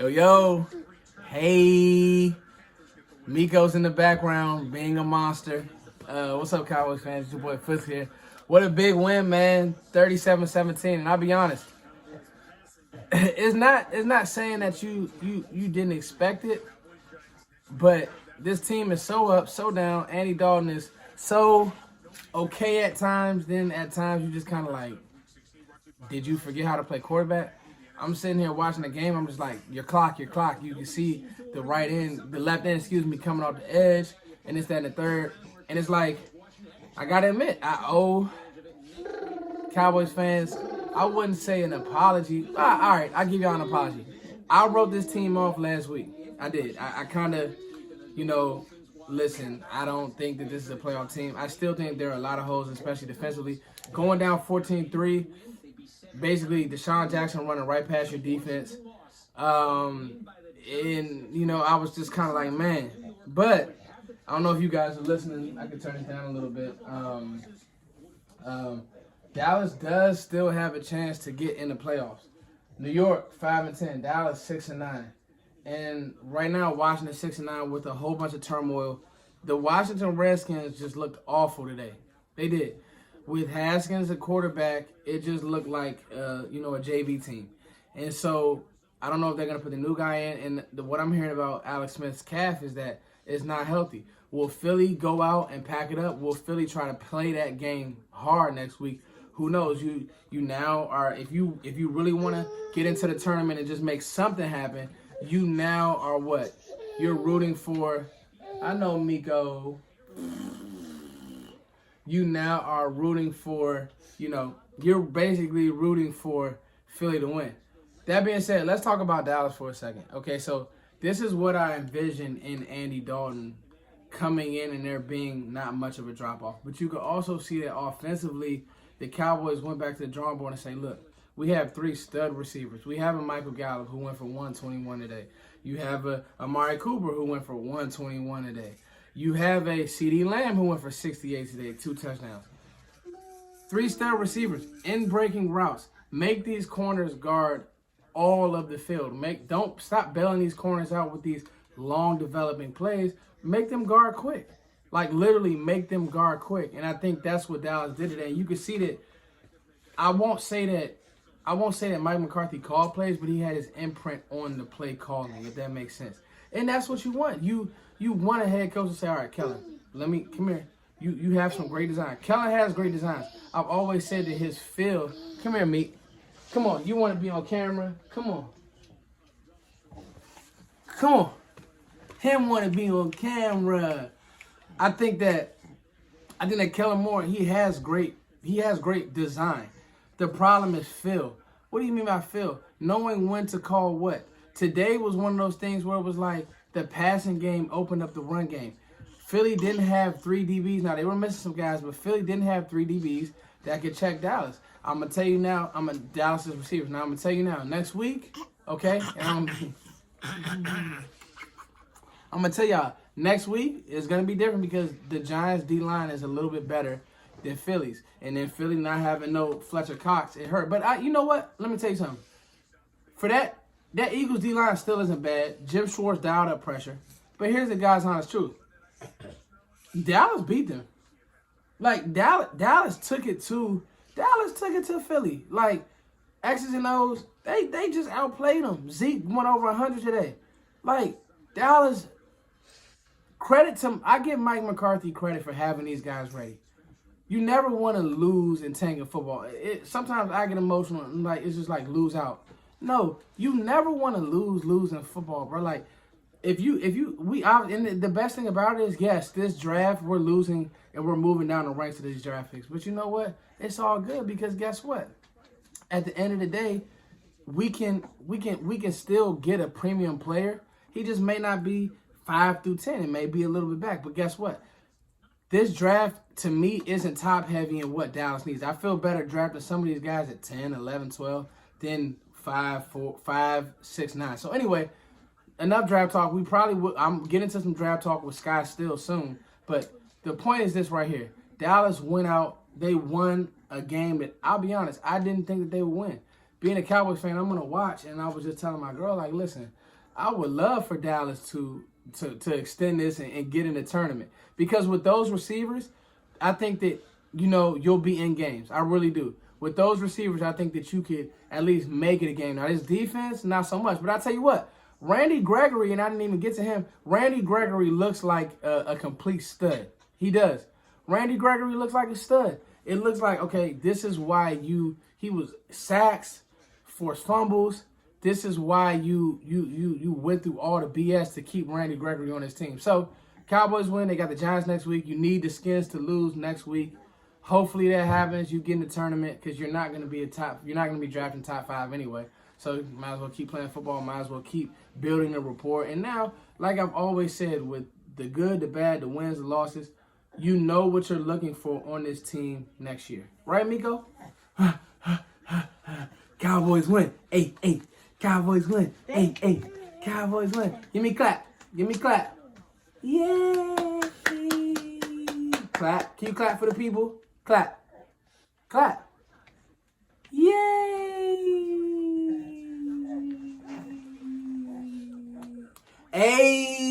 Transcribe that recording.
Yo. Hey. Miko's in the background, being a monster. What's up, Cowboys fans? It's your boy Fifth here. What a big win, man. 37-17. And I'll be honest, it's not saying that you didn't expect it, but this team is so up, so down. Andy Dalton is so okay at times. Then at times you just kind of like, did you forget how to play quarterback? I'm sitting here watching the game. I'm just like, your clock. You can see the left end, coming off the edge, and it's that in the third. And it's like, I got to admit, I owe Cowboys fans, I wouldn't say an apology. All right, I'll give y'all an apology. I wrote this team off last week. I did. I kind of, listen, I don't think that this is a playoff team. I still think there are a lot of holes, especially defensively. Going down 14-3, basically Deshaun Jackson running right past your defense. And, I was just kind of like, man. But I don't know if you guys are listening. I can turn it down a little bit. Dallas does still have a chance to get in the playoffs. New York 5-10, Dallas 6-9, and right now Washington 6-9 with a whole bunch of turmoil. The Washington Redskins just looked awful today. They did. With Haskins at quarterback, it just looked like a JV team, and so I don't know if they're gonna put the new guy in. And what I'm hearing about Alex Smith's calf is that it's not healthy. Will Philly go out and pack it up? Will Philly try to play that game hard next week? Who knows? You now are, if you really want to get into the tournament and just make something happen, you now are what? You're rooting for, I know, Miko. You now are rooting for, you're basically rooting for Philly to win. That being said, let's talk about Dallas for a second. Okay, so this is what I envision in Andy Dalton coming in and there being not much of a drop-off. But you could also see that offensively, the Cowboys went back to the drawing board and say, look, we have 3 stud receivers. We have a Michael Gallup who went for 121 today. You have a Amari Cooper who went for 121 today. You have a CeeDee Lamb who went for 68 today, 2 touchdowns. 3 stud receivers in breaking routes. Make these corners guard all of the field. Don't stop bailing these corners out with these long developing plays. Make them guard quick. Like, literally make them guard quick. And I think that's what Dallas did today. And you can see that I won't say that Mike McCarthy called plays, but he had his imprint on the play calling, if that makes sense. And that's what you want. You want a head coach to say, all right, Kellen, come here. You have some great design. Kellen has great designs. I've always said that his feel, come here, Meek. Come on, you want to be on camera? Come on. Him want to be on camera. I think that Kellen Moore, he has great design. The problem is Phil. What do you mean by Phil? Knowing when to call what. Today was one of those things where it was like the passing game opened up the run game. Philly didn't have 3 DBs. Now, they were missing some guys, but Philly didn't have 3 DBs that could check Dallas. I'm going to tell you now, I'm a Dallas' receiver. Now, I'm going to tell you now, next week, okay, and I'm going to tell y'all, next week is going to be different because the Giants' D-line is a little bit better than Philly's. And then Philly not having no Fletcher Cox, it hurt. But you know what? Let me tell you something. For that Eagles D-line still isn't bad. Jim Schwartz dialed up pressure. But here's the God's honest truth. Dallas beat them. Like, Dallas took it to Philly. Like, X's and O's, they just outplayed them. Zeke went over 100 today. Like, Dallas, I give Mike McCarthy credit for having these guys ready. You never want to lose in Tango football. Sometimes I get emotional and like it's just like lose out. No, you never want to lose in football, bro. Like and the best thing about it is, yes, this draft we're losing and we're moving down the ranks of these draft picks. But you know what? It's all good because guess what? At the end of the day, we can still get a premium player. He just may not be 5 through 10. It may be a little bit back. But guess what? This draft, to me, isn't top-heavy in what Dallas needs. I feel better drafting some of these guys at 10, 11, 12 than 5, 4, 5, 6, 9. So anyway, enough draft talk. We probably will. I'm getting to some draft talk with Sky Still soon. But the point is this right here. Dallas went out. They won a game that, I'll be honest, I didn't think that they would win. being a Cowboys fan, I'm gonna watch. And I was just telling my girl, like, listen, I would love for Dallas to extend this and get in the tournament, because with those receivers, I think that you'll be in games. I really do. With those receivers, I think that you could at least make it a game. Now, this defense, not so much. But I tell you what, Randy Gregory, and I didn't even get to him. Randy Gregory looks like a complete stud. He does. Randy Gregory looks like a stud. It looks like, okay, this is why he was sacks, forced fumbles. This is why you went through all the BS to keep Randy Gregory on his team. So, Cowboys win. They got the Giants next week. You need the Skins to lose next week. Hopefully that happens. You get in the tournament, because you're not going to be drafting top 5 anyway. So you might as well keep playing football. Might as well keep building the rapport. And now, like I've always said, with the good, the bad, the wins, the losses, you know what you're looking for on this team next year. Right, Miko? Cowboys win. 8-8. Cowboys win. 8-8. Cowboys win. Give me clap. Give me clap. Yay. Clap. Can you clap for the people? Clap. Clap. Yay. Hey.